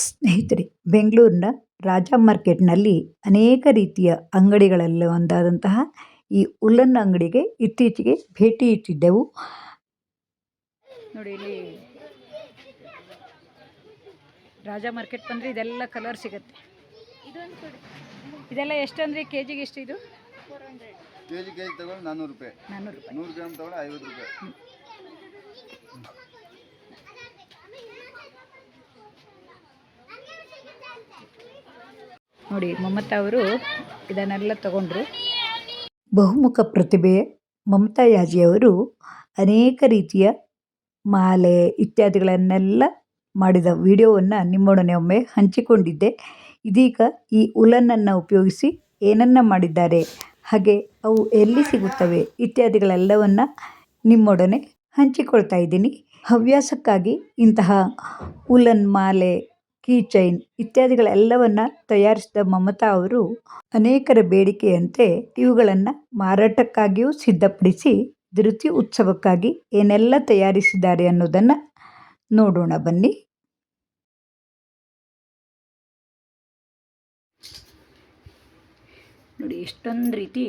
ಸ್ನೇಹಿತರೆ, ಬೆಂಗಳೂರಿನ ರಾಜ ಮಾರ್ಕೆಟ್‌ನಲ್ಲಿ ಅನೇಕ ರೀತಿಯ ಅಂಗಡಿಗಳಲ್ಲಿ ಒಂದಾದಂತಹ ಈ ಉಲ್ಲನ್ ಅಂಗಡಿಗೆ ಇತ್ತೀಚೆಗೆ ಭೇಟಿ ಇಟ್ಟಿದ್ದೆವು. ನೋಡಿ, ಇಲ್ಲಿ ರಾಜ ಮಾರ್ಕೆಟ್ ಬಂದರೆ ಇದೆಲ್ಲ ಕಲರ್ ಸಿಗುತ್ತೆ. ಇದೆಲ್ಲ ಎಷ್ಟು ಅಂದರೆ ಕೆಜಿಗೆ ಎಷ್ಟು? ಇದು ಕೆಜಿ ತಗೊಂಡು 400 ರೂಪಾಯಿ. 100 ಗ್ರಾಮ್ ತಗೊಂಡು 50 ರೂಪಾಯಿ. ನೋಡಿ, ಮಮತಾ ಅವರು ಇದನ್ನೆಲ್ಲ ತಗೊಂಡ್ರು. ಬಹುಮುಖ ಪ್ರತಿಭೆ ಮಮತಾ ಯಾಜಿಯವರು ಅನೇಕ ರೀತಿಯ ಮಾಲೆ ಇತ್ಯಾದಿಗಳನ್ನೆಲ್ಲ ಮಾಡಿದ ವಿಡಿಯೋವನ್ನು ನಿಮ್ಮೊಡನೆ ಒಮ್ಮೆ ಹಂಚಿಕೊಂಡಿದ್ದೆ. ಇದೀಗ ಈ ಉಲ್ಲನ್ನನ್ನು ಉಪಯೋಗಿಸಿ ಏನನ್ನ ಮಾಡಿದ್ದಾರೆ, ಹಾಗೆ ಅವು ಎಲ್ಲಿ ಸಿಗುತ್ತವೆ ಇತ್ಯಾದಿಗಳೆಲ್ಲವನ್ನು ನಿಮ್ಮೊಡನೆ ಹಂಚಿಕೊಳ್ತಾ ಇದ್ದೀನಿ. ಹವ್ಯಾಸಕ್ಕಾಗಿ ಇಂತಹ ಉಲ್ಲನ್ ಮಾಲೆ, ಕೀ ಚೈನ್ ಇತ್ಯಾದಿಗಳೆಲ್ಲವನ್ನು ತಯಾರಿಸಿದ ಮಮತಾ ಅವರು ಅನೇಕರ ಬೇಡಿಕೆಯಂತೆ ಇವುಗಳನ್ನು ಮಾರಾಟಕ್ಕಾಗಿಯೂ ಸಿದ್ಧಪಡಿಸಿ ಧೃತಿ ಉತ್ಸವಕ್ಕಾಗಿ ಏನೆಲ್ಲ ತಯಾರಿಸಿದ್ದಾರೆ ಅನ್ನೋದನ್ನು ನೋಡೋಣ ಬನ್ನಿ. ನೋಡಿ, ಎಷ್ಟೊಂದು ರೀತಿ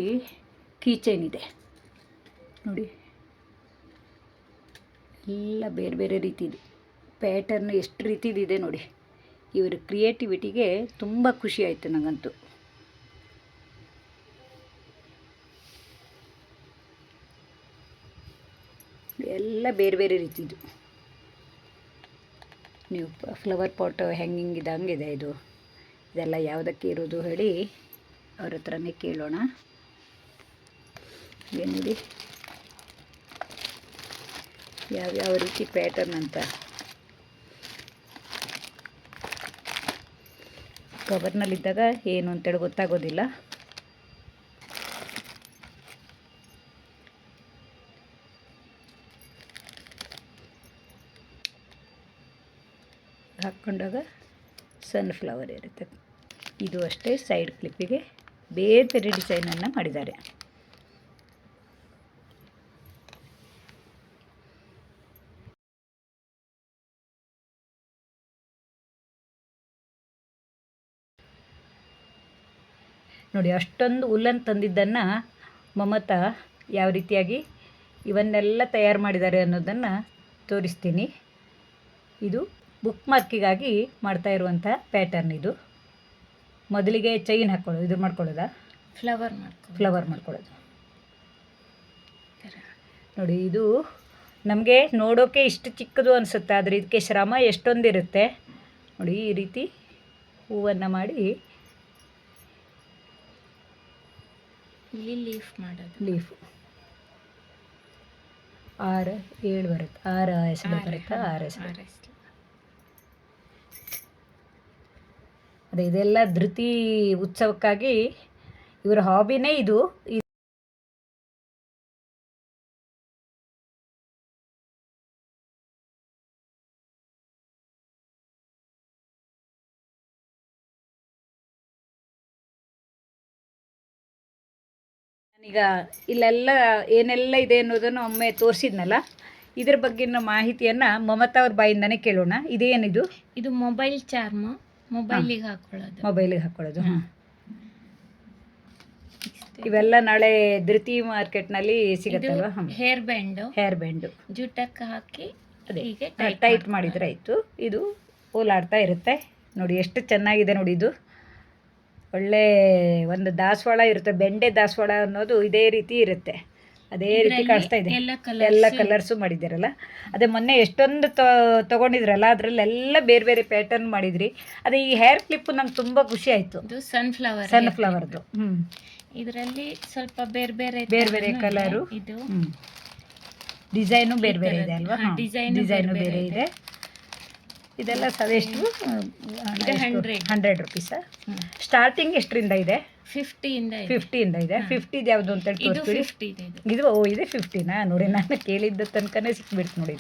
ಕೀ ಚೈನ್ ಇದೆ. ನೋಡಿ, ಎಲ್ಲ ಬೇರೆ ಬೇರೆ ರೀತಿದು ಪ್ಯಾಟರ್ನ್ ಎಷ್ಟು ರೀತಿದಿದೆ ನೋಡಿ. ಇವರ ಕ್ರಿಯೇಟಿವಿಟಿಗೆ ತುಂಬ ಖುಷಿ ಆಯಿತು ನನಗಂತೂ. ಎಲ್ಲ ಬೇರೆ ಬೇರೆ ರೀತಿದು. ನೀವು ಫ್ಲವರ್ ಪಾಟ್ ಹ್ಯಾಂಗಿಂಗ್ ಇದ್ದಂಗಿದೆ ಇದು. ಇದೆಲ್ಲ ಯಾವುದಕ್ಕೆ ಇರೋದು ಹೇಳಿ ಅವ್ರ ಹತ್ರನೇ ಕೇಳೋಣ. ಏನು ನೋಡಿ, ಯಾವ್ಯಾವ ರೀತಿ ಪ್ಯಾಟರ್ನ್ ಅಂತ. ಕವರ್ನಲ್ಲಿದ್ದಾಗ ಏನು ಅಂತೇಳಿ ಗೊತ್ತಾಗೋದಿಲ್ಲ. ಹಾಕ್ಕೊಂಡಾಗ ಸನ್ಫ್ಲವರ್ ಇರುತ್ತೆ. ಇದು ಅಷ್ಟೇ ಸೈಡ್ ಕ್ಲಿಪ್ಪಿಗೆ ಬೇರೆ ಬೇರೆ ಡಿಸೈನನ್ನು ಮಾಡಿದ್ದಾರೆ. ನೋಡಿ, ಅಷ್ಟೊಂದು ಉಲ್ಲನ್ ತಂದಿದ್ದನ್ನು ಮಮತಾ ಯಾವ ರೀತಿಯಾಗಿ ಇವನ್ನೆಲ್ಲ ತಯಾರು ಮಾಡಿದ್ದಾರೆ ಅನ್ನೋದನ್ನು ತೋರಿಸ್ತೀನಿ. ಇದು ಬುಕ್ ಮಾರ್ಕಿಗಾಗಿ ಮಾಡ್ತಾ ಇರುವಂಥ ಪ್ಯಾಟರ್ನ್. ಇದು ಮೊದಲಿಗೆ ಚೈನ್ ಹಾಕ್ಕೊಳ್ಳೋದು, ಇದು ಮಾಡ್ಕೊಳ್ಳೋದಾ, ಫ್ಲವರ್ ಮಾಡ್ಕೊಳ್ಳೋದು. ನೋಡಿ, ಇದು ನಮಗೆ ನೋಡೋಕೆ ಇಷ್ಟು ಚಿಕ್ಕದು ಅನಿಸುತ್ತೆ, ಆದರೆ ಇದಕ್ಕೆ ಶ್ರಮ ಎಷ್ಟೊಂದಿರುತ್ತೆ ನೋಡಿ. ಈ ರೀತಿ ಹೂವನ್ನು ಮಾಡಿ ಇಲ್ಲಿ ಲೀಫ್ ಮಾಡೋದು. ಲೀಫು 6 7 ಬರುತ್ತೆ, 6 ಹೆಸರು ಬರುತ್ತೆ, 6 ಹೆಸರು. ಅದೇ ಇದೆಲ್ಲ ಧೃತಿ ಉತ್ಸವಕ್ಕಾಗಿ ಇವರ ಹಾಬಿನೇ ಇದು. ನಾನೀಗ ಇಲ್ಲೆಲ್ಲ ಏನೆಲ್ಲ ಇದೆ ಅನ್ನೋದನ್ನು ಒಮ್ಮೆ ತೋರಿಸಿದ್ನಲ್ಲ, ಇದ್ರ ಬಗ್ಗಿನ ಮಾಹಿತಿಯನ್ನು ಮಮತಾ ಅವ್ರ ಬಾಯಿಂದನೇ ಕೇಳೋಣ. ಇದೇನಿದು? ಇದು ಮೊಬೈಲ್ ಚಾರ್ಮ್, ಮೊಬೈಲಿಗೆ ಹಾಕ್ಕೊಳ್ಳೋದು. ಹಾಂ, ಇವೆಲ್ಲ ನಾಳೆ ಧೃತಿ ಮಾರ್ಕೆಟ್ನಲ್ಲಿ ಸಿಗುತ್ತಲ್ವ? ಹೇರ್ ಬ್ಯಾಂಡು ಜುಟ್ಟಕ್ಕೆ ಹಾಕಿ ಅದೇ ಟೈಟ್ ಮಾಡಿದ್ರೆ ಆಯಿತು. ಇದು ಓಲಾಡ್ತಾ ಇರುತ್ತೆ. ನೋಡಿ ಎಷ್ಟು ಚೆನ್ನಾಗಿದೆ ನೋಡಿ. ಇದು ಒಳ್ಳೆ ಒಂದು ದಾಸವಾಳ ಇರುತ್ತೆ, ಬೆಂಡೆ ದಾಸವಾಳ ಅನ್ನೋದು ಇದೇ ರೀತಿ ಇರುತ್ತೆ. ಅದೇ ರೀತಿ ಕಾಣಿಸ್ತಾ ಇದೆ. ಎಲ್ಲ ಕಲರ್ಸು ಮಾಡಿದ್ದೀರಲ್ಲ. ಅದೇ ಮೊನ್ನೆ ಎಷ್ಟೊಂದು ತೊಗೊಂಡಿದ್ರಲ್ಲ, ಅದರಲ್ಲೆಲ್ಲ ಬೇರೆ ಬೇರೆ ಪ್ಯಾಟರ್ನ್ ಮಾಡಿದ್ರಿ. ಅದೇ ಈ ಹೇರ್ ಕ್ಲಿಪ್ ನಂಗೆ ತುಂಬ ಖುಷಿ ಆಯಿತು. ಸನ್ಫ್ಲವರ್ದು. ಇದರಲ್ಲಿ ಸ್ವಲ್ಪ ಬೇರೆ ಬೇರೆ ಕಲರು, ಇದು ಡಿಸೈನು ಬೇರೆ ಬೇರೆ ಇದೆ ಅಲ್ವಾ? ಡಿಸೈನು ಬೇರೆ ಇದೆ. ಇದೆಲ್ಲ ಸವೆಷ್ಟು? 100 ರೂಪೀಸಾ? ಸ್ಟಾರ್ಟಿಂಗ್ ಎಷ್ಟರಿಂದ ಇದೆ? 50 ಇಂದ ಇದೆ. 50 ಯಾವುದು ಅಂತೇಳಿ ತೋರಿಸ್ತೀವಿ. ಇದು 50ನಾ? ನೋಡಿ, ನಾನು ಕೇಳಿದ್ದ ತನಕನೇ ಸಿಕ್ಬಿಡ್ತು ನೋಡಿ.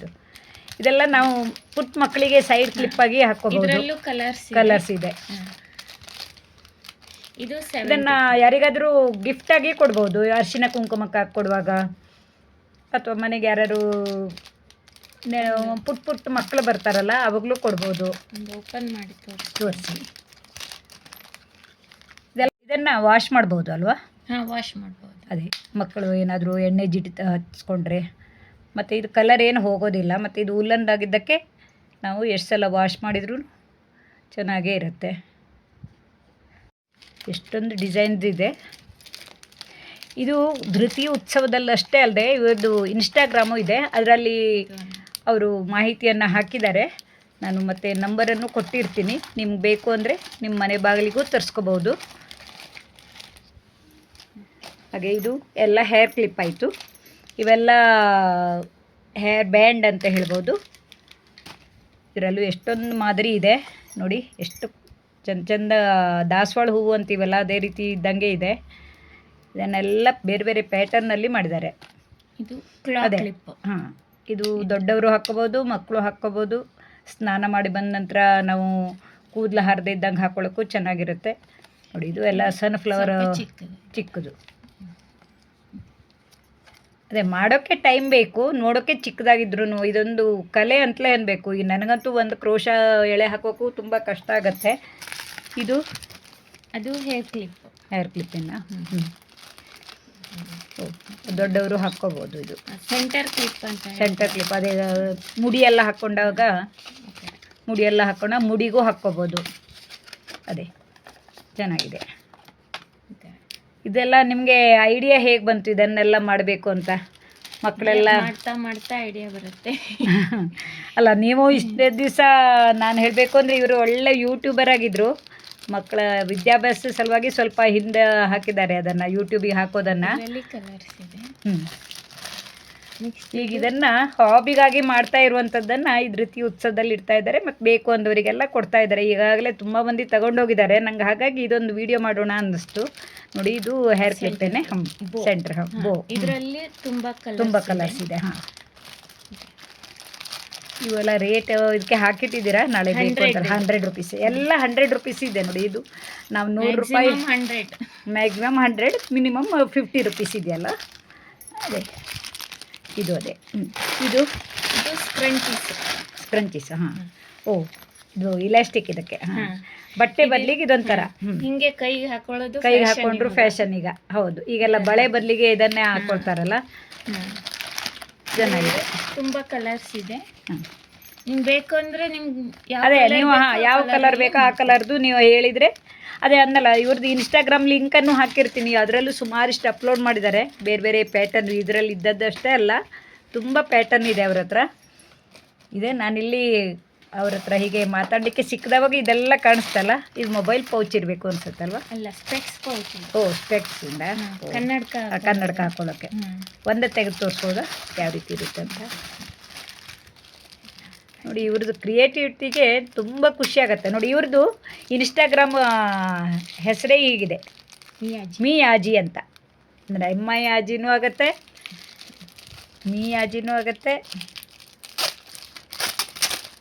ಇದೆಲ್ಲ ನಾವು ಪುಟ್ಟ ಮಕ್ಕಳಿಗೆ ಸೈಡ್ ಕ್ಲಿಪ್ಪಾಗಿ ಹಾಕೋಬಹುದು. ಕಲರ್ಸ್ ಇದೆ. ಇದನ್ನು ಯಾರಿಗಾದರೂ ಗಿಫ್ಟಾಗಿ ಕೊಡ್ಬೋದು, ಅರಿಶಿನ ಕುಂಕುಮಕ್ಕೆ ಹಾಕಿ ಕೊಡುವಾಗ, ಅಥವಾ ಮನೆಗೆ ಯಾರು ಪುಟ್ಟ ಪುಟ್ಟ ಮಕ್ಕಳು ಬರ್ತಾರಲ್ಲ ಅವಾಗಲೂ ಕೊಡ್ಬೋದು. ಒಂದು ಓಪನ್ ಮಾಡಿ ತೋರಿಸಿ. ಇದನ್ನು ವಾಶ್ ಮಾಡ್ಬೋದು ಅಲ್ವಾ? ಹಾಂ, ವಾಶ್ ಮಾಡ್ಬೋದು. ಅದೇ ಮಕ್ಕಳು ಏನಾದರೂ ಎಣ್ಣೆ ಜಿಟಿ ಹಚ್ಕೊಂಡ್ರೆ ಮತ್ತು ಇದು ಕಲರ್ ಏನು ಹೋಗೋದಿಲ್ಲ. ಮತ್ತು ಇದು ಉಲ್ಲಂದಾಗಿದ್ದಕ್ಕೆ ನಾವು ಎಷ್ಟು ಸಲ ವಾಶ್ ಮಾಡಿದ್ರೂ ಚೆನ್ನಾಗೇ ಇರುತ್ತೆ. ಎಷ್ಟೊಂದು ಡಿಸೈನ್ಸ್ ಇದೆ. ಇದು ಧೃತಿ ಉತ್ಸವದಲ್ಲಷ್ಟೇ ಅಲ್ಲದೆ ಇವತ್ತು ಇನ್ಸ್ಟಾಗ್ರಾಮು ಇದೆ, ಅದರಲ್ಲಿ ಅವರು ಮಾಹಿತಿಯನ್ನು ಹಾಕಿದ್ದಾರೆ. ನಾನು ಮತ್ತೆ ನಂಬರನ್ನು ಕೊಟ್ಟಿರ್ತೀನಿ, ನಿಮ್ಗೆ ಬೇಕು ಅಂದರೆ ನಿಮ್ಮ ಮನೆ ಬಾಗಿಲಿಗೂ ತರಿಸ್ಕೋಬೋದು. ಹಾಗೆ ಇದು ಎಲ್ಲ ಹೇರ್ ಕ್ಲಿಪ್ ಆಯಿತು. ಇವೆಲ್ಲ ಹೇರ್ ಬ್ಯಾಂಡ್ ಅಂತ ಹೇಳ್ಬೋದು. ಇದರಲ್ಲೂ ಎಷ್ಟೊಂದು ಮಾದರಿ ಇದೆ ನೋಡಿ, ಎಷ್ಟು ಚಂದ ದಾಸವಾಳ ಹೂವು ಅಂತೀವಲ್ಲ ಅದೇ ರೀತಿ ಇದ್ದಂಗೆ ಇದೆ. ಇದನ್ನೆಲ್ಲ ಬೇರೆ ಬೇರೆ ಪ್ಯಾಟರ್ನಲ್ಲಿ ಮಾಡಿದ್ದಾರೆ. ಇದು ಅದೇ ಕ್ಲಿಪ್. ಹಾಂ, ಇದು ದೊಡ್ಡವರು ಹಾಕ್ಕೋಬೋದು, ಮಕ್ಕಳು ಹಾಕ್ಕೋಬೋದು. ಸ್ನಾನ ಮಾಡಿ ಬಂದ ನಂತರ ನಾವು ಕೂದಲು ಹರಿದೇ ಇದ್ದಂಗೆ ಹಾಕ್ಕೊಳ್ಳೋಕ್ಕೂ ಚೆನ್ನಾಗಿರುತ್ತೆ ನೋಡಿ. ಇದು ಎಲ್ಲ ಸನ್ಫ್ಲವರ್ ಚಿಕ್ಕದು. ಅದೇ ಮಾಡೋಕ್ಕೆ ಟೈಮ್ ಬೇಕು, ನೋಡೋಕ್ಕೆ ಚಿಕ್ಕದಾಗಿದ್ರು ಇದೊಂದು ಕಲೆ ಅಂತಲೇ ಅನ್ಬೇಕು. ಈ ನನಗಂತೂ ಒಂದು ಕ್ರೋಶ ಎಳೆ ಹಾಕೋಕ್ಕೂ ತುಂಬ ಕಷ್ಟ ಆಗುತ್ತೆ. ಅದು ಹೇರ್ ಕ್ಲಿಪ್ಪಿನ ದೊಡ್ಡವರು ಹಾಕ್ಕೋಬೋದು. ಇದು ಸೆಂಟರ್ ಕ್ಲಿಪ್ ಅಂತ. ಸೆಂಟರ್ ಕ್ಲಿಪ್ ಅದೇ ಮುಡಿಯೆಲ್ಲ ಹಾಕ್ಕೊಂಡಾಗ ಮುಡಿಗೂ ಹಾಕ್ಕೋಬೋದು. ಅದೇ ಚೆನ್ನಾಗಿದೆ. ಇದೆಲ್ಲ ನಿಮಗೆ ಐಡಿಯಾ ಹೇಗೆ ಬಂತು ಇದನ್ನೆಲ್ಲ ಮಾಡಬೇಕು ಅಂತ? ಮಕ್ಕಳೆಲ್ಲ ಮಾಡ್ತಾ ಐಡಿಯಾ ಬರುತ್ತೆ. ಅಲ್ಲ, ನೀವು ಇಷ್ಟೇ ದಿವಸ ನಾನು ಹೇಳಬೇಕು ಅಂದರೆ ಇವರು ಒಳ್ಳೆ ಯೂಟ್ಯೂಬರ್ ಆಗಿದ್ದರು. ಮಕ್ಕಳ ವಿದ್ಯಾಭ್ಯಾಸ ಸಲುವಾಗಿ ಸ್ವಲ್ಪ ಹಿಂದೆ ಹಾಕಿದ್ದಾರೆ ಅದನ್ನು, ಯೂಟ್ಯೂಬಿಗೆ ಹಾಕೋದನ್ನು. ಈಗ ಇದನ್ನು ಹಾಬಿಗಾಗಿ ಮಾಡ್ತಾ ಇರುವಂಥದ್ದನ್ನು ಈ ಧೃತಿ ಉತ್ಸವದಲ್ಲಿ ಇಡ್ತಾ ಇದ್ದಾರೆ. ಮತ್ತು ಬೇಕು ಅಂದವರಿಗೆಲ್ಲ ಕೊಡ್ತಾ ಇದ್ದಾರೆ. ಈಗಾಗಲೇ ತುಂಬ ಮಂದಿ ತಗೊಂಡೋಗಿದ್ದಾರೆ. ನಂಗೆ ಹಾಗಾಗಿ ಇದೊಂದು ವಿಡಿಯೋ ಮಾಡೋಣ ಅನ್ನಿಸ್ತು ನೋಡಿ. ಇದು ಹೇರ್ ಕ್ಲಿಪ್ಪೇನೆ, ಸೆಂಟರ್ ಬೋ. ಇದರಲ್ಲಿ ತುಂಬ ಕಲರ್ಸ್ ಇದೆ. ಹಾಂ, ಇವೆಲ್ಲ ರೇಟ್ ಇದಕ್ಕೆ ಹಾಕಿಟ್ಟಿದ್ದೀರಾ? ನಾಳೆ ಬೇಕು ಅಂತಾರೆ. 100 ರೂಪೀಸ್, ಎಲ್ಲ 100 ರೂಪೀಸ್ ಇದೆ ನೋಡಿ. ಇದು ನಾವು 100 ರೂಪಾಯಿ, ಮ್ಯಾಕ್ಸಿಮಮ್ 100, ಮಿನಿಮಮ್ 50 ರೂಪೀಸ್ ಇದೆಯಲ್ಲ. ಅದೇ ಇದು ಅದೇ ಇದು ಸ್ಕ್ರಂಚೀಸ್. ಹಾಂ, ಓ ಇದು ಇಲಾಸ್ಟಿಕ್ ಇದಕ್ಕೆ. ಹಾಂ, ಬಟ್ಟೆ ಬದಲಿಗೆ ಇದೊಂಥರ ಹಿಂಗೆ ಕೈಗೆ ಹಾಕೊಂಡ್ರು ಫ್ಯಾಷನ್ ಈಗ. ಹೌದು, ಈಗೆಲ್ಲ ಬಳೆ ಬದಲಿಗೆ ಇದನ್ನೇ ಹಾಕೊಳ್ತಾರಲ್ಲ, ಚೆನ್ನಾಗಿದೆ. ತುಂಬ ಕಲರ್ಸ್ ಇದೆ. ನಿಮ್ಗೆ ಬೇಕು ಅಂದರೆ ನಿಮ್ಗೆ ಅದೇ ನೀವು ಯಾವ ಕಲರ್ ಬೇಕೋ ಆ ಕಲರ್ದು ನೀವು ಹೇಳಿದರೆ, ಅದೇ ಅನ್ನಲ್ಲ ಇವ್ರದ್ದು ಇನ್ಸ್ಟಾಗ್ರಾಮ್ ಲಿಂಕನ್ನು ಹಾಕಿರ್ತೀನಿ. ಅದರಲ್ಲೂ ಸುಮಾರಿಷ್ಟು ಅಪ್ಲೋಡ್ ಮಾಡಿದ್ದಾರೆ, ಬೇರೆ ಬೇರೆ ಪ್ಯಾಟರ್ನ್. ಇದರಲ್ಲಿ ಇದ್ದದ್ದಷ್ಟೇ ಅಲ್ಲ, ತುಂಬ ಪ್ಯಾಟರ್ನ್ ಇದೆ ಅವ್ರ ಹತ್ರ. ಇದೆ ನಾನಿಲ್ಲಿ ಅವ್ರ ಹತ್ರ ಹೀಗೆ ಮಾತಾಡಲಿಕ್ಕೆ ಸಿಕ್ಕದವಾಗ ಇದೆಲ್ಲ ಕಾಣಿಸ್ತಲ್ಲ. ಇದು ಮೊಬೈಲ್ ಪೌಚ್ ಇರಬೇಕು ಅನ್ಸುತ್ತಲ್ವ? ಅಲ್ಲ, ಸ್ಪೆಕ್ಸ್ ಪೌಚ್. ಓ, ಸ್ಪೆಕ್ಸಿಂದ ಕನ್ನಡಕ ಹಾಕೊಳ್ಳೋಕ್ಕೆ. ಒಂದೇ ತೆಗೆದು ತೋರಿಸ್ಬೋದಾ ಯಾವ ರೀತಿ ಇರುತ್ತೆ ಅಂತ ನೋಡಿ. ಇವ್ರದ್ದು ಕ್ರಿಯೇಟಿವಿಟಿಗೆ ತುಂಬ ಖುಷಿ ಆಗುತ್ತೆ ನೋಡಿ. ಇವ್ರದ್ದು ಇನ್ಸ್ಟಾಗ್ರಾಮ್ ಹೆಸರೇ ಹೀಗಿದೆ, ಮಿಯಾಜಿ ಅಂತ. ಅಂದರೆ MIಯಾಜಿನೂ ಆಗುತ್ತೆ, ಮಿಯಾಜಿನೂ ಆಗುತ್ತೆ.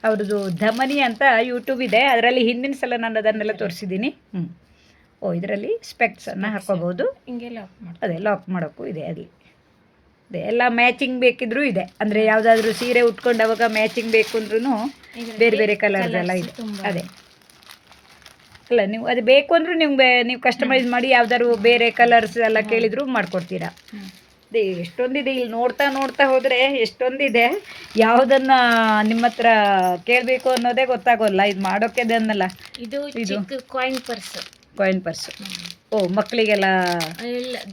ಅವ್ರದ್ದು ಧಮನಿ ಅಂತ ಯೂಟ್ಯೂಬ್ ಇದೆ, ಅದರಲ್ಲಿ ಹಿಂದಿನ ಸಲ ನಾನು ಅದನ್ನೆಲ್ಲ ತೋರಿಸಿದ್ದೀನಿ. ಓ, ಇದರಲ್ಲಿ ಸ್ಪೆಕ್ಸನ್ನು ಹಾಕ್ಕೋಬೋದು. ಹಿಂಗೆ ಲಾಕ್ ಮಾಡಿ, ಅದೇ ಲಾಕ್ ಮಾಡೋಕ್ಕೂ ಇದೆ. ಅಲ್ಲಿ ಅದೇ ಎಲ್ಲ ಮ್ಯಾಚಿಂಗ್ ಬೇಕಿದ್ರೂ ಇದೆ. ಅಂದರೆ ಯಾವುದಾದ್ರೂ ಸೀರೆ ಉಟ್ಕೊಂಡು ಅವಾಗ ಮ್ಯಾಚಿಂಗ್ ಬೇಕು ಅಂದ್ರೂ ಬೇರೆ ಬೇರೆ ಕಲರ್ದೆಲ್ಲ ಇದೆ. ಅದೇ ಅಲ್ಲ, ನೀವು ಅದು ಬೇಕು ಅಂದರೂ ನೀವು ಕಸ್ಟಮೈಸ್ ಮಾಡಿ ಯಾವ್ದಾದ್ರು ಬೇರೆ ಕಲರ್ಸ್ ಎಲ್ಲ ಕೇಳಿದರೂ ಮಾಡಿಕೊಡ್ತೀರಾ. ಅದೇ ಎಷ್ಟೊಂದಿದೆ, ಇಲ್ಲಿ ನೋಡ್ತಾ ಹೋದರೆ ಎಷ್ಟೊಂದಿದೆ. ಯಾವುದನ್ನು ನಿಮ್ಮ ಹತ್ರ ಕೇಳಬೇಕು ಅನ್ನೋದೇ ಗೊತ್ತಾಗೋಲ್ಲ. ಇದು ಮಾಡೋಕ್ಕೆ ಅನ್ನಲ್ಲ. ಇದು ಕಾಯಿನ್ ಪರ್ಸ್. ಓ, ಮಕ್ಕಳಿಗೆಲ್ಲ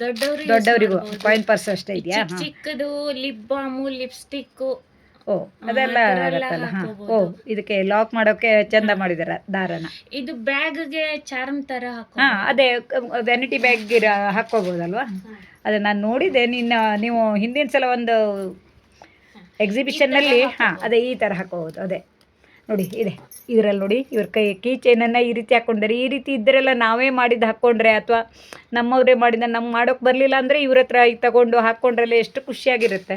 ದೊಡ್ಡವರಿಗೂ ಕಾಯಿನ್ ಪರ್ಸ್ ಅಷ್ಟೇ ಇದೆಯಾ? ಚಿಕ್ಕದು ಲಿಪ್ ಬಾಮು, ಲಿಪ್ಸ್ಟಿಕ್. ಓ, ಅದೆಲ್ಲ ಆಗುತ್ತಲ್ಲ. ಹಾಂ, ಓ, ಇದಕ್ಕೆ ಲಾಕ್ ಮಾಡೋಕ್ಕೆ ಚಂದ ಮಾಡಿದಾರ ದಾರನ. ಇದು ಬ್ಯಾಗ್ಗೆ ಚಾರ್ಮ್ ಥರ ಹಾಂ, ಅದೇ ವ್ಯಾನಿಟಿ ಬ್ಯಾಗ್ ಹಾಕ್ಕೋಬೋದಲ್ವಾ? ಅದೇ ನಾನು ನೋಡಿದೆ. ನೀವು ಹಿಂದಿನ ಸಲ ಒಂದು ಎಕ್ಸಿಬಿಷನ್ನಲ್ಲಿ ಅದೇ ಈ ಥರ ಹಾಕೋಬೋದು. ಅದೇ ನೋಡಿ ಇದೆ ಇದರಲ್ಲಿ ನೋಡಿ. ಇವ್ರ ಕೀ ಚೈನನ್ನು ಈ ರೀತಿ ಹಾಕ್ಕೊಂಡಿದ್ದಾರೆ. ಈ ರೀತಿ ಇದ್ದರೆಲ್ಲ ನಾವೇ ಮಾಡಿದ್ದು ಹಾಕ್ಕೊಂಡ್ರೆ ಅಥವಾ ನಮ್ಮವರೇ ಮಾಡಿದ ನಮ್ಗೆ ಮಾಡೋಕ್ಕೆ ಬರಲಿಲ್ಲ ಅಂದರೆ ಇವ್ರ ಹತ್ರ ಈಗ ತಗೊಂಡು ಹಾಕ್ಕೊಂಡ್ರೆಲ್ಲ ಎಷ್ಟು ಖುಷಿಯಾಗಿರುತ್ತೆ.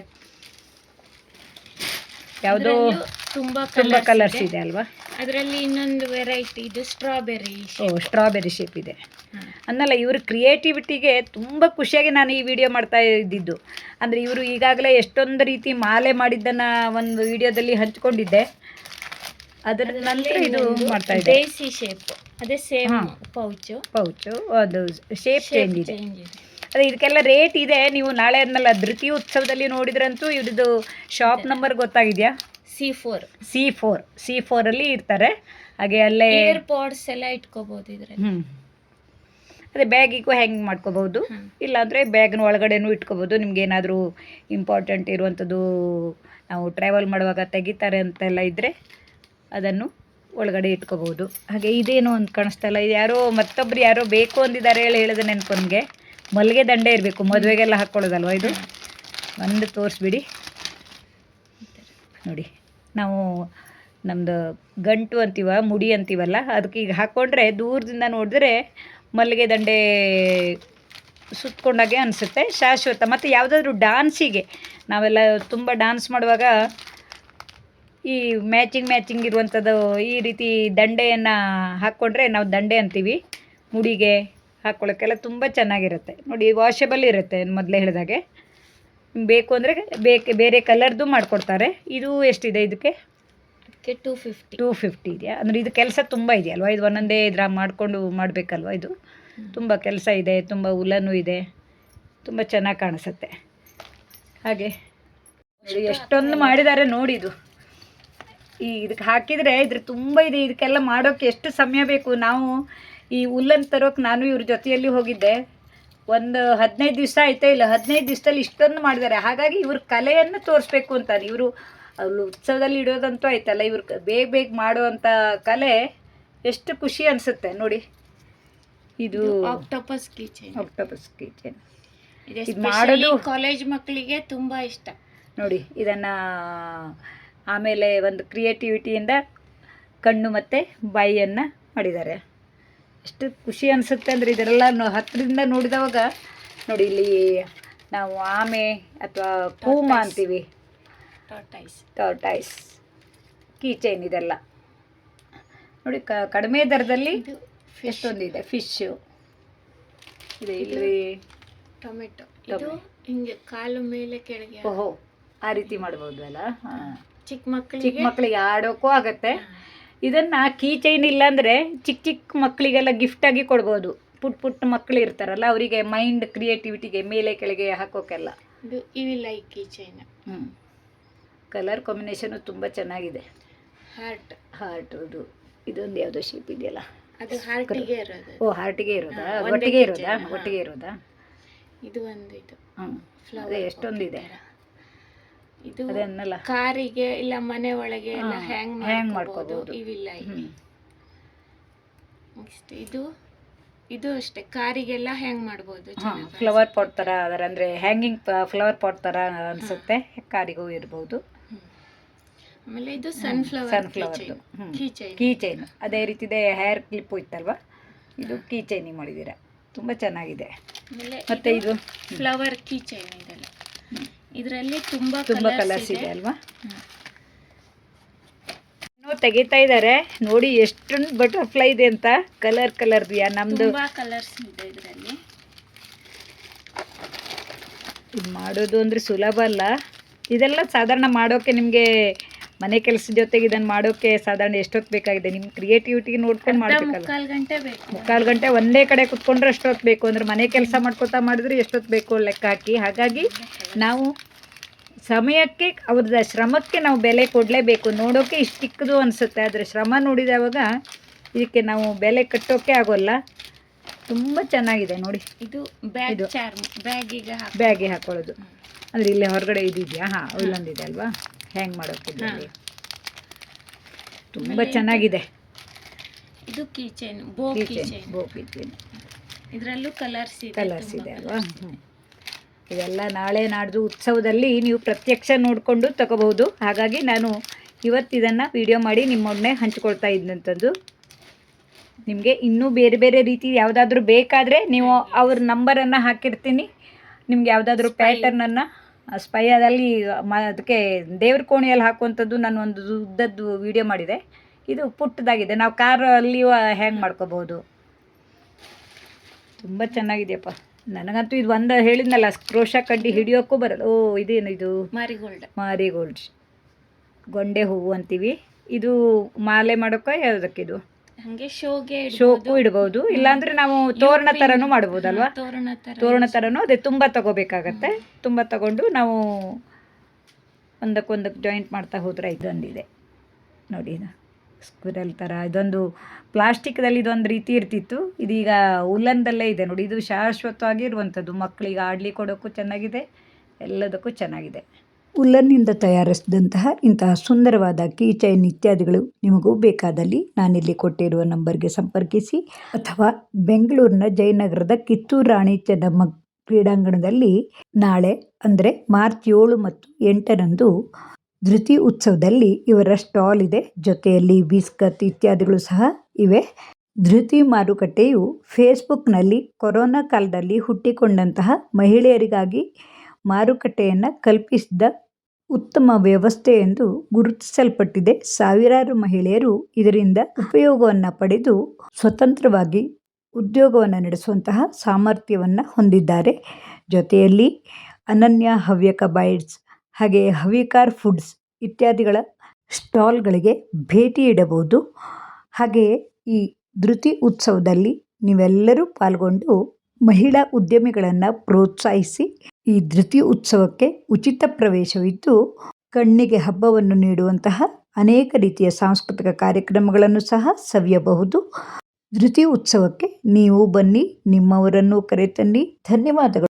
ಯಾವುದೋ ತುಂಬಾ ತುಂಬ ಕಲರ್ಸ್ ಕಲರ್ಸ್ ಇದೆ ಅಲ್ವಾ? ಅದರಲ್ಲಿ ಇನ್ನೊಂದು ವೆರೈಟಿ ಇದು ಸ್ಟ್ರಾಬೆರಿ. ಸ್ಟ್ರಾಬೆರಿ ಶೇಪ್ ಇದೆ ಅನ್ನಲ್ಲ. ಇವ್ರ ಕ್ರಿಯೇಟಿವಿಟಿಗೆ ತುಂಬ ಖುಷಿಯಾಗಿ ನಾನು ಈ ವಿಡಿಯೋ ಮಾಡ್ತಾ ಇದ್ದಿದ್ದು. ಅಂದರೆ ಇವರು ಈಗಾಗಲೇ ಎಷ್ಟೊಂದು ರೀತಿ ಮಾಲೆ ಮಾಡಿದ್ದನ್ನು ಒಂದು ವಿಡಿಯೋದಲ್ಲಿ ಹಂಚ್ಕೊಂಡಿದ್ದೆ. ಅದರ ನಂತರ ಇದು ಮಾಡ್ತಾ ಇದ್ದೆ. ದೇಸಿ ಶೇಪ್, ಅದೇ ಸೇಮ್ ಪೌಚು ಅದು ಶೇಪ್ ಚೇಂಜ್ ಇದೆ. ಅದೇ ಇದಕ್ಕೆಲ್ಲ ರೇಟ್ ಇದೆ. ನೀವು ನಾಳೆ ಅನ್ನಲ್ಲ ಧೃತಿ ಉತ್ಸವದಲ್ಲಿ ನೋಡಿದ್ರಂತೂ ಇವ್ರದ್ದು ಶಾಪ್ ನಂಬರ್ ಗೊತ್ತಾಗಿದೆಯಾ? C4 ಅಲ್ಲಿ ಇರ್ತಾರೆ. ಹಾಗೆ ಅಲ್ಲೇ ಪಾಡ್ಸ್ ಎಲ್ಲ ಇಟ್ಕೋಬಹುದು ಇದ್ರಲ್ಲಿ. ಅದೇ ಬ್ಯಾಗಿಗೂ ಹ್ಯಾಂಗ್ ಮಾಡ್ಕೋಬಹುದು, ಇಲ್ಲಾಂದರೆ ಬ್ಯಾಗ್ನ ಒಳಗಡೆನೂ ಇಟ್ಕೋಬಹುದು. ನಿಮ್ಗೆ ಏನಾದರೂ ಇಂಪಾರ್ಟೆಂಟ್ ಇರುವಂಥದ್ದು ನಾವು ಟ್ರಾವೆಲ್ ಮಾಡುವಾಗ ತೆಗಿತಾರೆ ಅಂತೆಲ್ಲ ಇದ್ದರೆ ಅದನ್ನು ಒಳಗಡೆ ಇಟ್ಕೋಬಹುದು. ಹಾಗೆ ಇದೇನು ಅಂತ ಕಾಣಿಸ್ತಲ್ಲ, ಇದು ಮತ್ತೊಬ್ರು ಯಾರೋ ಬೇಕು ಅಂದಿದ್ದಾರೆ ಹೇಳಿದ ನೆನಪು ನನಗೆ. ಮಲ್ಲಿಗೆ ದಂಡೆ ಇರಬೇಕು, ಮದುವೆಗೆಲ್ಲ ಹಾಕ್ಕೊಳ್ಳೋದಲ್ವ ಇದು. ಒಂದು ತೋರಿಸ್ಬಿಡಿ ನೋಡಿ. ನಾವು ನಮ್ಮದು ಗಂಟು ಅಂತೀವ, ಮುಡಿ ಅಂತೀವಲ್ಲ, ಅದಕ್ಕೆ ಈಗ ಹಾಕ್ಕೊಂಡ್ರೆ ದೂರದಿಂದ ನೋಡಿದ್ರೆ ಮಲ್ಲಿಗೆ ದಂಡೆ ಸುತ್ತಕೊಂಡಾಗೆ ಅನಿಸುತ್ತೆ, ಶಾಶ್ವತ. ಮತ್ತು ಯಾವುದಾದ್ರೂ ಡಾನ್ಸಿಗೆ ನಾವೆಲ್ಲ ತುಂಬ ಡಾನ್ಸ್ ಮಾಡುವಾಗ ಈ ಮ್ಯಾಚಿಂಗ್ ಇರುವಂಥದ್ದು ಈ ರೀತಿ ದಂಡೆಯನ್ನು ಹಾಕ್ಕೊಂಡ್ರೆ ನಾವು ದಂಡೆ ಅಂತೀವಿ. ಮುಡಿಗೆ ಹಾಕ್ಕೊಳ್ಳೋಕ್ಕೆಲ್ಲ ತುಂಬ ಚೆನ್ನಾಗಿರುತ್ತೆ ನೋಡಿ. ವಾಷಬಲ್ ಇರುತ್ತೆ ಮೊದಲೇ ಹೇಳಿದಾಗೆ. ಬೇಕು ಅಂದರೆ ಬೇರೆ ಕಲರ್ದು ಮಾಡಿಕೊಡ್ತಾರೆ. ಇದು ಎಷ್ಟಿದೆ ಇದಕ್ಕೆ? 250 ಇದೆಯಾ? ಅಂದರೆ ಇದು ಕೆಲಸ ತುಂಬ ಇದೆಯಲ್ವ? ಇದು ಒಂದೊಂದೇ ಇದ್ರ ಮಾಡಿಕೊಂಡು ಮಾಡಬೇಕಲ್ವ? ಇದು ತುಂಬ ಕೆಲಸ ಇದೆ, ತುಂಬ ಉಲನೂ ಇದೆ, ತುಂಬ ಚೆನ್ನಾಗಿ ಕಾಣಿಸುತ್ತೆ. ಹಾಗೆ ನೋಡಿ ಎಷ್ಟೊಂದು ಮಾಡಿದ್ದಾರೆ ನೋಡಿ. ಇದು ಇದಕ್ಕೆ ಹಾಕಿದರೆ ಇದ್ರ ತುಂಬ ಇದೆ. ಇದಕ್ಕೆಲ್ಲ ಮಾಡೋಕ್ಕೆ ಎಷ್ಟು ಸಮಯ ಬೇಕು. ನಾವು ಈ ಉಲ್ಲನ್ ತರೋಕೆ ನಾನು ಇವ್ರ ಜೊತೆಯಲ್ಲಿ ಹೋಗಿದ್ದೆ. ಒಂದು 15 ದಿವಸ ಆಯಿತು. ಇಲ್ಲ 15 ದಿವಸದಲ್ಲಿ ಇಷ್ಟೊಂದು ಮಾಡಿದ್ದಾರೆ. ಹಾಗಾಗಿ ಇವ್ರ ಕಲೆಯನ್ನು ತೋರಿಸ್ಬೇಕು ಅಂತಾನೆ ಇವರು ಉತ್ಸವದಲ್ಲಿ ಇಡೋದಂತೂ ಆಯ್ತಲ್ಲ, ಇವ್ರು ಬೇಗ ಮಾಡುವಂಥ ಕಲೆ ಎಷ್ಟು ಖುಷಿ ಅನಿಸುತ್ತೆ ನೋಡಿ. ಇದು ಆಕ್ಟೋಪಸ್ ಕೀಚೈನ್ ಇದು ಮಾಡೋದು ಕಾಲೇಜ್ ಮಕ್ಕಳಿಗೆ ತುಂಬ ಇಷ್ಟ ನೋಡಿ. ಇದನ್ನು ಆಮೇಲೆ ಒಂದು ಕ್ರಿಯೇಟಿವಿಟಿಯಿಂದ ಕಣ್ಣು ಮತ್ತು ಬಾಯಿಯನ್ನು ಮಾಡಿದ್ದಾರೆ. ಎಷ್ಟು ಖುಷಿ ಅನಿಸುತ್ತೆ ಅಂದರೆ ಇದರೆಲ್ಲ ಹತ್ತಿರದಿಂದ ನೋಡಿದವಾಗ ನೋಡಿ. ಇಲ್ಲಿ ನಾವು ಆಮೆ ಅಥವಾ ಕೂಮ ಅಂತೀವಿ, ಟಾರ್ಟೈಸ್ ಕೀಚೈನ್ ಇದೆಲ್ಲ ನೋಡಿ. ಕಡಿಮೆ ದರದಲ್ಲಿ ಎಷ್ಟೊಂದಿದೆ. ಫಿಶ್ಶು ಇದೆ ಇಲ್ಲಿ, ಟೊಮೆಟೊ. ಇದು ಹಿಂಗೆ ಕಾಲು ಮೇಲೆ ಕೆಳಗೆ ಓಹೋ ಆ ರೀತಿ ಮಾಡ್ಬೋದು ಅಲ್ಲ. ಚಿಕ್ಕ ಮಕ್ಕಳಿಗೆ ಆಡೋಕ್ಕೂ ಆಗತ್ತೆ. ಇದನ್ನು ಕೀ ಚೈನ್ ಇಲ್ಲಾಂದರೆ ಚಿಕ್ಕ ಮಕ್ಕಳಿಗೆಲ್ಲ ಗಿಫ್ಟಾಗಿ ಕೊಡ್ಬೋದು. ಪುಟ್ಟ ಮಕ್ಕಳು ಇರ್ತಾರಲ್ಲ ಅವರಿಗೆ ಮೈಂಡ್ ಕ್ರಿಯೇಟಿವಿಟಿಗೆ ಮೇಲೆ ಕೆಳಗೆ ಹಾಕೋಕ್ಕೆಲ್ಲ. ಇದು ಇವಿಲ್ಲ ಈ ಕೀ ಚೈನ್. ಕಲರ್ ಕಾಂಬಿನೇಷನು ತುಂಬ ಚೆನ್ನಾಗಿದೆ. ಹಾರ್ಟ್ ಇದೊಂದು ಯಾವುದೋ ಶೇಪ್ ಇದೆಯಲ್ಲ, ಅದು ಹಾರ್ಟಿಗೆ ಇರೋದು. ಹಾರ್ಟಿಗೆ ಇರೋದಾ? ಒಟ್ಟಿಗೆ ಇರೋದಾ? ಇದು ಒಂದು ಇದು ಅದೇ ಎಷ್ಟೊಂದಿದೆ. ಇದು ಅದನ್ನಲ್ಲ ಕಾರಿಗೆ ಇಲ್ಲ ಮನೆ ಒಳಗೆ ಎಲ್ಲ ಹ್ಯಾಂಗ್ ಮಾಡ್ಕೋಬಹುದು. ಇವಿಲ್ಲ ಇದು ಅಷ್ಟೇ ಕಾರಿಗೆಲ್ಲ ಹ್ಯಾಂಗ್ ಮಾಡ್ಬೋದು. ಫ್ಲವರ್ ಪಾಟ್ ಥರ ಅದರ ಅಂದರೆ ಹ್ಯಾಂಗಿಂಗ್ ಫ್ಲವರ್ ಪಾಟ್ ಥರ ಅನಿಸುತ್ತೆ. ಕಾರಿಗೂ ಇರ್ಬೋದು. ಆಮೇಲೆ ಇದು ಸನ್ಫ್ಲವರ್ದು ಕೀ ಚೈನ್ ಅದೇ ರೀತಿದೆ. ಹೇರ್ ಕ್ಲಿಪ್ಪು ಇತ್ತಲ್ವ, ಇದು ಕೀ ಚೈನಿಂಗ್ ಮಾಡಿದ್ದೀರಾ, ತುಂಬ ಚೆನ್ನಾಗಿದೆ. ಮತ್ತೆ ಇದು ಫ್ಲವರ್ ಕೀ ಚೈನ್ ಇದೆಲ್ಲ. ಇದರಲ್ಲಿ ತುಂಬ ಕಲರ್ಸ್ ಇದೆ ಅಲ್ವಾ? ತೆಗಿತಾ ಇದ್ದಾರೆ ನೋಡಿ ಎಷ್ಟೊಂದು ಬಟರ್ಫ್ಲೈ ಇದೆ ಅಂತ. ಕಲರ್ ನಮ್ದು ಕಲರ್ಸ್ ಇದೆ ಇದರಲ್ಲಿ. ಇದು ಮಾಡೋದು ಅಂದರೆ ಸುಲಭ ಅಲ್ಲ. ಇದೆಲ್ಲ ಸಾಧಾರಣ ಮಾಡೋಕ್ಕೆ ನಿಮಗೆ ಮನೆ ಕೆಲಸದ ಜೊತೆಗೆ ಇದನ್ನು ಮಾಡೋಕ್ಕೆ ಸಾಧಾರಣ ಎಷ್ಟೊತ್ತು ಬೇಕಾಗಿದೆ? ನಿಮ್ಮ ಕ್ರಿಯೇಟಿವಿಟಿಗೆ ನೋಡ್ಕೊಂಡು ಮಾಡಬೇಕಲ್ಲ. 3/4 ಗಂಟೆ ಒಂದೇ ಕಡೆ ಕುತ್ಕೊಂಡ್ರೆ ಎಷ್ಟೊತ್ತು ಬೇಕು ಅಂದರೆ ಮನೆ ಕೆಲಸ ಮಾಡ್ಕೊತಾ ಮಾಡಿದ್ರೆ ಎಷ್ಟೊತ್ತು ಬೇಕು ಲೆಕ್ಕ ಹಾಕಿ. ಹಾಗಾಗಿ ನಾವು ಸಮಯಕ್ಕೆ ಅವ್ರದ್ದು ಶ್ರಮಕ್ಕೆ ನಾವು ಬೆಲೆ ಕೊಡಲೇಬೇಕು. ನೋಡೋಕ್ಕೆ ಇಷ್ಟು ಚಿಕ್ಕದು ಅನಿಸುತ್ತೆ, ಆದರೆ ಶ್ರಮ ನೋಡಿದವಾಗ ಇದಕ್ಕೆ ನಾವು ಬೆಲೆ ಕಟ್ಟೋಕ್ಕೆ ಆಗೋಲ್ಲ. ತುಂಬ ಚೆನ್ನಾಗಿದೆ ನೋಡಿ. ಇದು ಬ್ಯಾಗಿಗೆ ಹಾಕೊಳ್ಳೋದು ಅಂದರೆ ಇಲ್ಲೇ ಹೊರಗಡೆ ಇದೆಯಾ? ಇಲ್ಲೊಂದಿದೆ ಅಲ್ವಾ ಹ್ಯಾಂಗ್ ಮಾಡೋಕ್ಕೆ. ತುಂಬ ಚೆನ್ನಾಗಿದೆ. ಇದು ಕೀಚೈನ್, ಬೋ ಕೀಚೈನ್. ಇದರಲ್ಲೂ ಕಲರ್ಸ್ ಇದೆ ಅಲ್ವಾ? ಇದೆಲ್ಲ ನಾಳೆ ನಾಡ್ದು ಉತ್ಸವದಲ್ಲಿ ನೀವು ಪ್ರತ್ಯಕ್ಷ ನೋಡಿಕೊಂಡು ತಗೋಬಹುದು. ಹಾಗಾಗಿ ನಾನು ಇವತ್ತು ಇದನ್ನು ವಿಡಿಯೋ ಮಾಡಿ ನಿಮ್ಮೊಡನೆ ಹಂಚ್ಕೊಳ್ತಾ ಇದ್ದಂಥದ್ದು. ನಿಮಗೆ ಇನ್ನೂ ಬೇರೆ ರೀತಿ ಯಾವುದಾದ್ರೂ ಬೇಕಾದರೆ ನೀವು ಅವ್ರ ನಂಬರನ್ನು ಹಾಕಿರ್ತೀನಿ. ನಿಮ್ಗೆ ಯಾವುದಾದ್ರೂ ಪ್ಯಾಟರ್ನನ್ನು ಸ್ಪೈಯಲ್ಲಿ ಅದಕ್ಕೆ ದೇವ್ರ ಕೋಣೆಯಲ್ಲಿ ಹಾಕುವಂಥದ್ದು ನಾನು ಒಂದು ಉದ್ದದ್ದು ವಿಡಿಯೋ ಮಾಡಿದೆ. ಇದು ಪುಟ್ಟದಾಗಿದೆ, ನಾವು ಕಾರಲ್ಲಿ ಹ್ಯಾಂಗ್ ಮಾಡ್ಕೋಬೋದು. ತುಂಬ ಚೆನ್ನಾಗಿದೆಯಪ್ಪ. ನನಗಂತೂ ಇದು ಒಂದು ಹೇಳಿದ್ನಲ್ಲ, ಕ್ರೋಶ ಕಡ್ಡಿ ಹಿಡಿಯೋಕ್ಕೂ ಬರಲ್ಲ. ಇದೇನು ಇದು? ಮಾರಿಗೋಲ್ಡ್ ಗೊಂಡೆ ಹೂವು ಅಂತೀವಿ. ಇದು ಮಾಲೆ ಮಾಡೋಕೆ ಯಾವುದಕ್ಕಿದು? ಹಂಗೆ ಶೋಕು ಇಡ್ಬೋದು, ಇಲ್ಲಾಂದ್ರೆ ನಾವು ತೋರಣ ಥರನೂ ಮಾಡ್ಬೋದಲ್ವಾ? ತೋರಣ ಥರನೂ ಅದೇ ತುಂಬ ತಗೋಬೇಕಾಗತ್ತೆ. ತುಂಬ ತಗೊಂಡು ನಾವು ಒಂದಕ್ಕೊಂದಕ್ಕೆ ಜಾಯಿಂಟ್ ಮಾಡ್ತಾ ಹೋದ್ರೆ ಇದೊಂದಿದೆ ನೋಡಿ, ಇದು ಸ್ಕ್ವಿರಲ್ ಥರ. ಇದೊಂದು ಪ್ಲಾಸ್ಟಿಕ್ದಲ್ಲಿ ಇದೊಂದು ರೀತಿ ಇರ್ತಿತ್ತು, ಇದೀಗ ಉಲ್ಲನ್ದಲ್ಲೇ ಇದೆ ನೋಡಿ. ಇದು ಶಾಶ್ವತವಾಗಿ ಇರುವಂಥದ್ದು, ಮಕ್ಕಳಿಗೆ ಆಡ್ಲಿಕ್ಕೆ ಕೊಡೋಕ್ಕೂ ಚೆನ್ನಾಗಿದೆ, ಎಲ್ಲದಕ್ಕೂ ಚೆನ್ನಾಗಿದೆ. ಉಲ್ಲನ್ನಿಂದ ತಯಾರಿಸಿದಂತಹ ಇಂತಹ ಸುಂದರವಾದ ಕೀ ಚೈನ್ ಇತ್ಯಾದಿಗಳು ನಿಮಗೂ ಬೇಕಾದಲ್ಲಿ ನಾನಿಲ್ಲಿ ಕೊಟ್ಟಿರುವ ನಂಬರ್ಗೆ ಸಂಪರ್ಕಿಸಿ, ಅಥವಾ ಬೆಂಗಳೂರಿನ ಜಯನಗರದ ಕಿತ್ತೂರು ರಾಣಿ ಚೆನ್ನಮ್ಮ ಕ್ರೀಡಾಂಗಣದಲ್ಲಿ ನಾಳೆ ಅಂದರೆ ಮಾರ್ಚ್ 7 ಮತ್ತು 8ರಂದು ಧೃತಿ ಉತ್ಸವದಲ್ಲಿ ಇವರ ಸ್ಟಾಲ್ ಇದೆ. ಜೊತೆಯಲ್ಲಿ ಬಿಸ್ಕತ್ ಇತ್ಯಾದಿಗಳು ಸಹ ಇವೆ. ಧೃತಿ ಮಾರುಕಟ್ಟೆಯು ಫೇಸ್ಬುಕ್ನಲ್ಲಿ ಕೊರೋನಾ ಕಾಲದಲ್ಲಿ ಹುಟ್ಟಿಕೊಂಡಂತಹ ಮಹಿಳೆಯರಿಗಾಗಿ ಮಾರುಕಟ್ಟೆಯನ್ನು ಕಲ್ಪಿಸಿದ ಉತ್ತಮ ವ್ಯವಸ್ಥೆ ಎಂದು ಗುರುತಿಸಲ್ಪಟ್ಟಿದೆ. ಸಾವಿರಾರು ಮಹಿಳೆಯರು ಇದರಿಂದ ಉಪಯೋಗವನ್ನು ಪಡೆದು ಸ್ವತಂತ್ರವಾಗಿ ಉದ್ಯೋಗವನ್ನು ನಡೆಸುವಂತಹ ಸಾಮರ್ಥ್ಯವನ್ನು ಹೊಂದಿದ್ದಾರೆ. ಜೊತೆಯಲ್ಲಿ ಅನನ್ಯ ಹವ್ಯಕ ಬೈಟ್ಸ್ ಹಾಗೆ ಹವಿಕಾರ್ ಫುಡ್ಸ್ ಇತ್ಯಾದಿಗಳ ಸ್ಟಾಲ್ಗಳಿಗೆ ಭೇಟಿ ಇಡಬಹುದು. ಹಾಗೆಯೇ ಈ ಧೃತಿ ಉತ್ಸವದಲ್ಲಿ ನೀವೆಲ್ಲರೂ ಪಾಲ್ಗೊಂಡು ಮಹಿಳಾ ಉದ್ಯಮಿಗಳನ್ನು ಪ್ರೋತ್ಸಾಹಿಸಿ. ಈ ಧೃತಿ ಉತ್ಸವಕ್ಕೆ ಉಚಿತ ಪ್ರವೇಶವಿದ್ದು, ಕಣ್ಣಿಗೆ ಹಬ್ಬವನ್ನು ನೀಡುವಂತಹ ಅನೇಕ ರೀತಿಯ ಸಾಂಸ್ಕೃತಿಕ ಕಾರ್ಯಕ್ರಮಗಳನ್ನು ಸಹ ಸವಿಯಬಹುದು. ಧೃತಿ ಉತ್ಸವಕ್ಕೆ ನೀವು ಬನ್ನಿ, ನಿಮ್ಮವರನ್ನು ಕರೆತನ್ನಿ. ಧನ್ಯವಾದಗಳು.